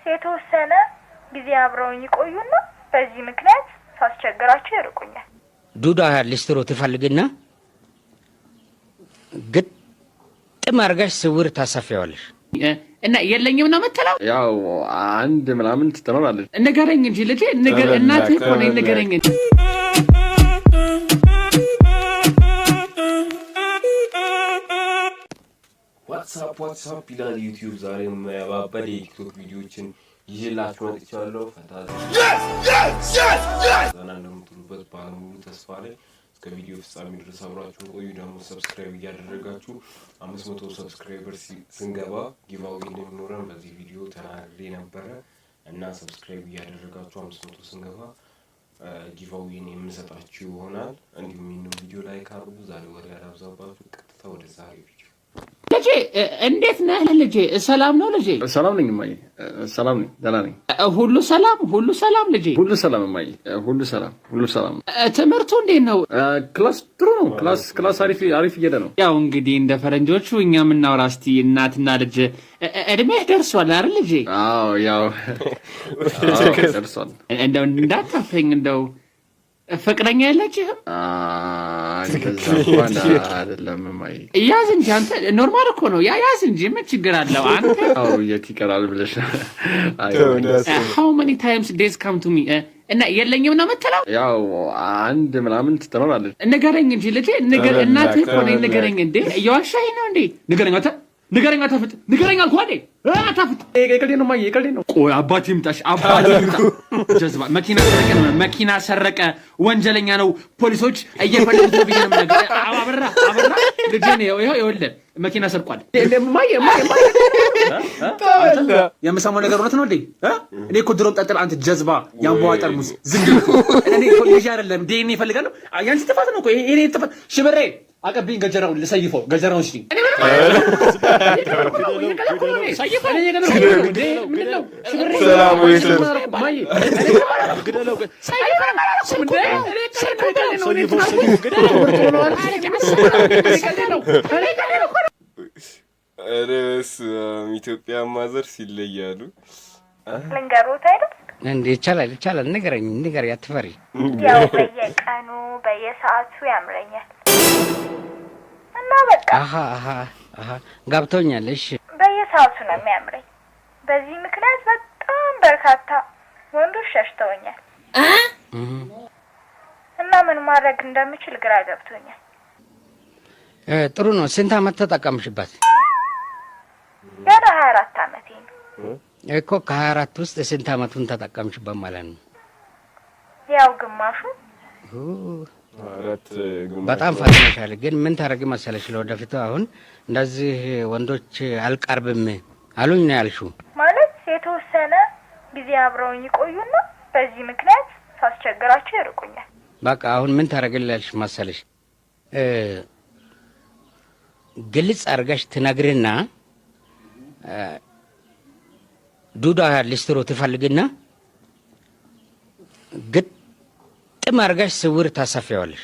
የተወሰነ ጊዜ አብረውኝ ይቆዩና በዚህ ምክንያት ሳስቸግራቸው ይርቁኛል። ዱዳ ሊስትሮ ትፈልግና ግጥም አድርጋሽ ስውር ታሰፊያለሽ እና የለኝም ነው የምትለው? ያው አንድ ምናምን ትተናላለች። ንገረኝ እንጂ ልጄ፣ ንገር እናትህ እኮ ነኝ፣ ንገረኝ እንጂ። ዋትስአፕ ይላል ዩቲዩብ። ዛሬም ያባበደ የቲክቶክ ቪዲዮዎችን ይዤላችሁ መጥቻለሁ። ዘና እንደምትሉበት ባለሙሉ ተስፋ ላይ እስከ ቪዲዮ ፍጻሜ ድረስ አብራችሁን ቆዩ። ደግሞ ሰብስክራይብ እያደረጋችሁ 500 ሰብስክራይበር ስንገባ ጊቫዌ እንደሚኖረን በዚህ ቪዲዮ ተናግሬ ነበረ እና ሰብስክራይብ እያደረጋችሁ 500 ስንገባ ጊቫዌን የምንሰጣችሁ ይሆናል። እንዲሁም ይህንን ቪዲዮ ላይክ አድርጉ። ዛሬ ወሬ አላብዛባችሁ፣ ቀጥታ ወደ ዛሬ ቪዲዮ። ልጄ እንዴት ነህ ልጄ? ሰላም ነው ልጄ? ሰላም ነኝ እማዬ፣ ሰላም ነኝ፣ ደህና ነኝ። ሁሉ ሰላም ልጄ? ሁሉ ሰላም እማዬ፣ ሁሉ ሰላም። ትምህርቱ እንዴት ነው? ክላስ ጥሩ ነው። ክላስ አሪፍ እየሄደ ነው። ያው እንግዲህ እንደ ፈረንጆቹ እኛ የምናወራ እስቲ እናትና ልጅ እድሜህ ደርሷል አይደል ልጄ? አዎ ያው ደርሷል። እንደው እንዳታፈኝ፣ እንደው ፍቅረኛ የለችህም? አይደለም እማዬ። ያዝ እንጂ አንተ፣ ኖርማል እኮ ነው። ያዝ እንጂ ምን ችግር አለው አንተ? አዎ የት ይቀራል ብለሽ። how many times days come to me እና የለኝም ነው የምትለው? ያው አንድ ምናምን ትተናላለች። ንገረኝ እንጂ ልጄ፣ እናትህ እኮ ነኝ፣ ንገረኝ እንዴ። እየዋሻኸኝ ነው እንዴ? ንገረኝ አታፍጥ፣ ንገረኝ አልኩህ አይደል? አታፍጥ። የቀልዴን ነው እማዬ፣ የቀልዴን ነው። ቆይ አባቴ ይምጣሽ፣ ጀዝባ መኪና ሰረቀ፣ ወንጀለኛ ነው፣ ፖሊሶች እየፈለጉት ነው ብዬሽ ነው የምነግርህ። አበራ ልጄን ይኸውልህ መኪና ሰርቋል። እማዬ የምሰማው ነገር እውነት ነው እንዴ? እኔ እኮ ድሮም ጠጥል፣ አንተ ጀዝባ፣ የአምቧ ጠርሙስ ዝም ብሎ እኔ ልጅ አይደለም ዲኤንኤ ይፈልጋለሁ። ያንቺ ጥፋት ነው እኮ ይሄ ጥፋት። ሽብሬ አቀብኝ፣ ገጀራውን ልሰይፈው፣ ገጀራውን እሺ። ኢትዮጵያ ማዘር ሲለያሉ ልንገሮት አይደል እንዴ? ይቻላል። ንገረኝ፣ አትፈሪ። ያው በየቀኑ በየሰዓቱ ያምረኛል እና በቃ አሃ ጋብቶኛል። እሺ በየሰዓቱ ነው የሚያምረኝ። በዚህ ምክንያት በጣም በርካታ ወንዶች ሸሽተውኛል እና ምን ማድረግ እንደምችል ግራ ገብቶኛል። ጥሩ ነው። ስንት ዓመት ተጠቀምሽበት? ገና 24 ዓመቴ ነው እኮ። ከ24 ውስጥ ስንት ዓመቱን ተጠቀምሽበት ማለት ነው? ያው ግማሹ። በጣም ፈጥነሻል። ግን ምን ታደርጊ መሰለሽ፣ ለወደፊቱ አሁን እንደዚህ ወንዶች አልቀርብም አሉኝ ነው ያልሽው ማለት? የተወሰነ ጊዜ አብረውኝ ይቆዩና በዚህ ምክንያት ሳስቸግራቸው ይርቁኛል። በቃ አሁን ምን ታደርጊልሽ መሰለሽ፣ ግልጽ አድርጋሽ ትነግሪና ዱዳ ሊስትሮ ትፈልግና ግጥም አድርጋሽ ስውር ታሰፊያለሽ።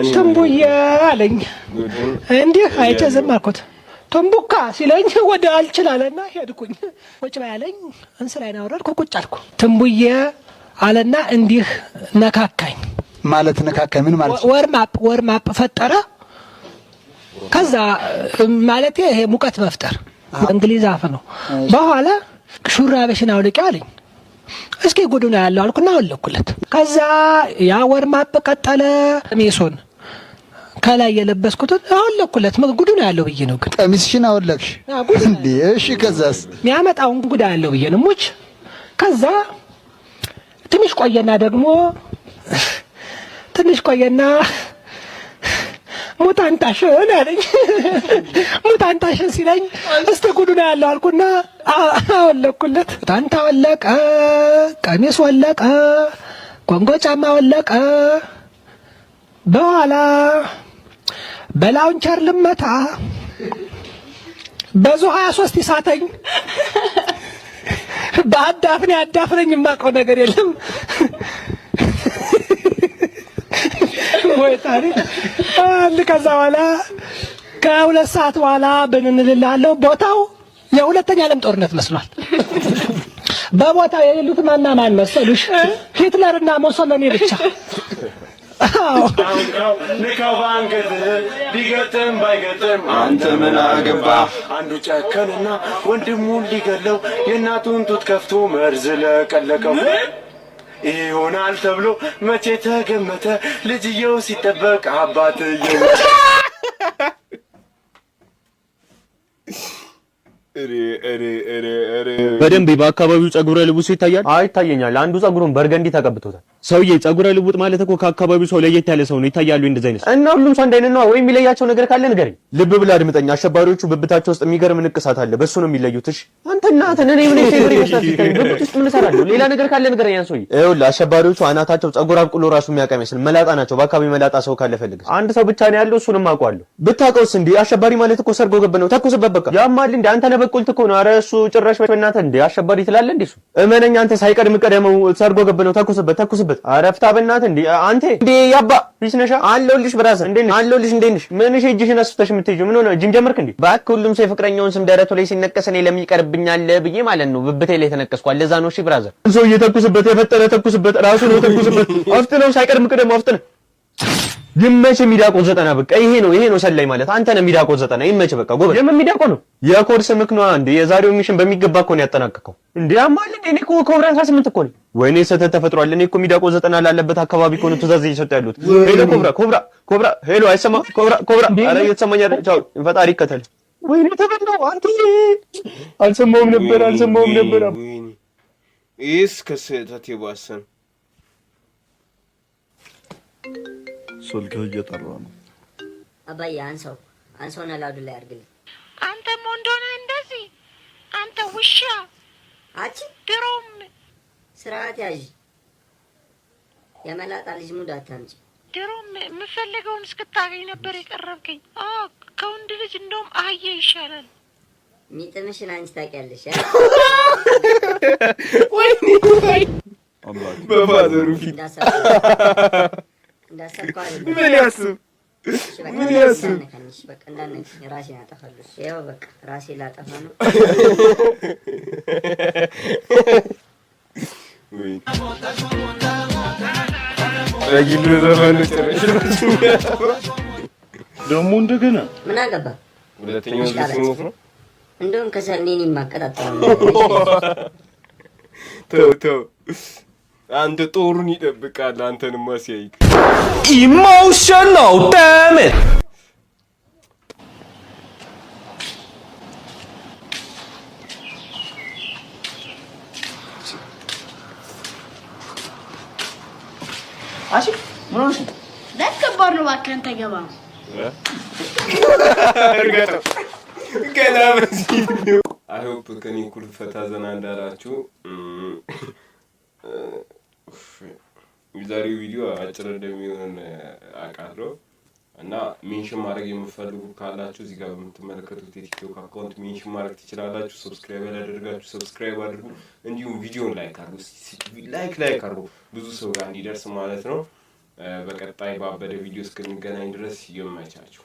ትንቡዬ አለኝ። እንዲህ አይቼ ዝም አልኩት። ትንቡካ ሲለኝ ወደ አልችላለና ሄድኩኝ። ቁጭ ባያለኝ እንስላይን አወረድኩ፣ ቁጭ አልኩ። ትንቡዬ አለና እንዲህ ነካካኝ። ማለት ነካካኝ ምን ማለት? ወርማፕ ፈጠረ። ከዛ ማለት ይሄ ሙቀት መፍጠር እንግሊዝ አፍ ነው። በኋላ ሹራብሽን አውልቂ አለኝ። እስኪ ጉዱና ያለው አልኩና አወለኩለት። ከዛ ያ ወርማፕ ቀጠለ። ሜሶን ከላይ የለበስኩት አወለኩለት። ጉዱና ያለው ብዬ ነው። ግን ቀሚስሽን አወለክሽ እንዴ? እሺ ከዛስ? የሚያመጣውን ጉዳ ያለው ብዬ ነው ሙች። ከዛ ትንሽ ቆየና ሙታንታሽን አለኝ። ሙታንታሽን ሲለኝ እስቲ ጉዱና ያለው አልኩና አወለኩለት። ሙታንታ ወለቀ፣ ቀሚስ ወለቀ፣ ኮንጎ ጫማ ወለቀ። በኋላ በላውንቸር ልመታ በዙ 23 ይሳተኝ አዳፍነኝ የማውቀው ነገር የለም። ወይ ታሪክ ከዛ በኋላ ከ2 ሰዓት በኋላ ብንንልላለሁ። ቦታው የሁለተኛ ዓለም ጦርነት መስሏል። በቦታው የሌሉት ማን መሰሉሽ? ሂትለርና ሞሶሎኒ ብቻ። ንካው ባንገት ቢገጥም ባይገጥም አንተ ምን አገባ? አንዱ ጨከንና ወንድሙን ሊገለው የእናቱን ጡት ከፍቶ መርዝ ለቀለቀው። ይሆናል ተብሎ መቼ ተገመተ? ልጅየው ሲጠበቅ አባትየው በደንብ በአካባቢው ጸጉረ ልውጥ ይታያል። ይታየኛል። አንዱ ጸጉሩን በርገንዲ ተቀብቶታል። ሰውዬ ጸጉረ ልውጥ ማለት እኮ ከአካባቢው ሰው ለየት ያለ ሰው ነው። ይታያሉ እንደዚህ አይነት እና ሁሉም ሰው እንዳይነን ነው ወይ የሚለያቸው ነገር ካለ ንገረኝ። ልብ ብለህ አድምጠኝ። አሸባሪዎቹ ብብታቸው ውስጥ የሚገርም ንቅሳት አለ። በሱ ነው የሚለዩት። እሺ አንተና እኔ ምን ፌቨር ይመስላል? ብብት ውስጥ ምን እሰራለሁ? ሌላ ነገር ካለ ንገረኝ። ያን ሰውዬ ይኸውልህ፣ አሸባሪዎቹ አናታቸው ጸጉር አብቅሎ ራሱ የሚያውቅ አይመስል መላጣ ናቸው። በአካባቢ መላጣ ሰው ካለ ፈልግ። አንድ ሰው ብቻ ነው ያለው፣ እሱንም አውቀዋለሁ። ብታውቀውስ እንዴ? አሸባሪ ማለት እኮ ሰርጎ ገብ ነው። ተኩስበት በቃ። ያማል እንዴ? አንተ ነህ በቆልት እኮ ነው። ኧረ እሱ ጭራሽ በእናትህ እንዴ አሸባሪ ትላለህ እንዴ? እሱ እመነኝ፣ አንተ ሳይቀድም ቀደመው ሰርጎ ገብ ነው። ተኩስበት። አረፍታ በእናትህ እንዴ አንተ እንዴ ያባ ቢስነሻ አለውልሽ ብራዘር እንዴ አለውልሽ እንዴ ነሽ? ምንሽ እጅሽን አስፍተሽ የምትይጂው ምን ሆነ? ጅም ጀመርክ እንዴ? ባክ ሁሉም ሰው የፍቅረኛውን ስም ደረቱ ላይ ሲነቀስ እኔ ለምን ይቀርብኛል ብዬ ማለት ነው ብብቴ ላይ ተነቀስኳል። ለዛ ነው። እሺ ብራዘር ሰው እየተኩስበት የፈጠረ ተኩስበት ራሱ ነው። ተኩስበት አፍጥነው ሳይቀድም ቀደም አፍጥነ ይመች ሚዳቆ 90 በቃ ይሄ ነው ሰላይ ማለት አንተ ነህ። ሚዳቆ 90 ይመች በቃ ጎበዝ። የምን ሚዳቆ ነው? የኮርስ ምክኗ እንዴ የዛሬው ሚሽን በሚገባ እኮ ነው ያጠናቀቀው። እንዴ አማል እኔ እኮ ኮብራ 18 እኮ ነው። ወይኔ ሰተት ተፈጥሯል። እኔ እኮ ሚዳቆ 90 ላለበት አካባቢ እኮ ነው ትእዛዝ እየሰጡ ያሉት። ሄሎ ኮብራ ሄሎ አይሰማ ኮብራ አረ እየተሰማኝ አይደል? ቻው ፈጣሪ ይከተል። ወይኔ ተበላው አንተ አልሰማውም ነበር። ወይኔ ኢስ ከሰተት ይባሰን ስልክ እየጠራ ነው። አባዬ አንሰውና ላውድ ላይ አድርግልኝ። አንተ ሞንዶነ እንደዚህ አንተ ውሻ አቺ ድሮም ስርዓት ያዥ። የመላጣ ልጅ ሙድ አታምጪ። ድሮም የምፈልገውን እስክታገኝ ነበር የቀረብከኝ። ከወንድ ልጅ እንደውም አህያ ይሻላል። ሚጥምሽን አንቺ ታውቂያለሽ። ወይኔ በፋዘሩ ፊት ምን ያስብ በቃ እንዳነሽ ራሴን አጠፋለሁ። ያው በቃ ራሴ ላጠፋ ነው። ደግሞ እንደገና ምን አገባ? ሁለተኛው ሲሞት ነው እንደውም ከሰኔን ማቀጣጣው ተው አንተ ጦሩን ይጠብቃል። አንተንማ ሲያይክ ኢሞሽናል ዳሜጅ አሺ ምን ሆነሽ? ለከባድ ነው እባክህ አንተ ገባ እርግጠው ገና በዚህ አይ ሆፕ ከኔ ኩል ፈታ ዘና እንዳላችሁ። የዛሬው ቪዲዮ አጭር እንደሚሆን አውቃለሁ እና ሜንሽን ማድረግ የምትፈልጉ ካላችሁ እዚህ ጋር በምትመለከቱት የቲክቶክ አካውንት ሜንሽን ማድረግ ትችላላችሁ። ሰብስክራይብ ያላደረጋችሁ ሰብስክራይብ አድርጉ። እንዲሁም ቪዲዮን ላይክ አድርጉ። ላይክ አድርጉ ብዙ ሰው ጋር እንዲደርስ ማለት ነው። በቀጣይ ባበደ ቪዲዮ እስክንገናኝ ድረስ ይመቻችሁ።